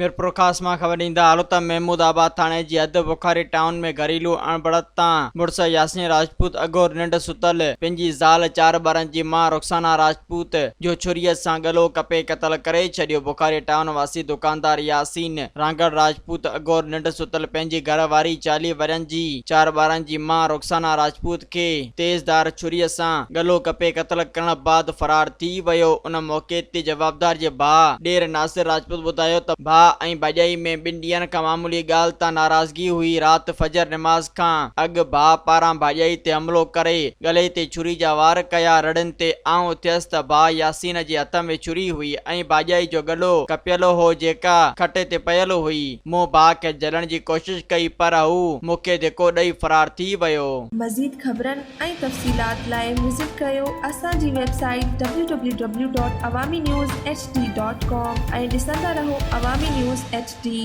मीरपुर खास मां ख़बर ॾींदा हलो त महमूदाबाद थाणे जी हद बुखारी टाउन में घरेलू अणबड़त तां मुड़स यासीन राजपूत अगोर निंड सुतल पंहिंजी ज़ाल 4 ॿारनि जी मां रुखसाना राजपूत जो छुरीअ सां गलो कपे क़तल करे छॾियो। बुखारी टाउन वासी दुकानदार यासीन रांगड़ राजपूत अगोर निंड सुतल पंहिंजी घरवारी 40 वरनि जी 4 ॿारनि जी मां रुखसाना राजपूत खे तेज़दार छुरीअ सां गलो कपे क़तल करण बाद फरार थी वियो। उन मौके ते जवाबदार जे भाउ ॾेर नासिर राजपूत ॿुधायो त भाउ ऐं भाॼाई में 2 ॾींहनि खां मामूली ॻाल्हि तां नाराज़गी हुई। राति फजर निमाज़ खां अॻु भाउ पारां भाॼाई ते हमलो करे गले ते छुरी जा वार कया। रड़नि ते आऊं थियसि त भाउ यासीन जे हथ में छुरी हुई ऐं भाॼाई जो गलो कपियल हो जेका खटे ते पयल हुई। मूं भाउ खे जलण जी कोशिश कई पर हू मूंखे धिको ॾेई फरार थी वियो। मज़ीद ख़बरनि ऐं तफ़सीलात लाइ विज़िट कयो असांजी वेबसाइट www.awamiNewsHD.com ऐं ॾिसंदा रहो अवामी न्यूज़ HD।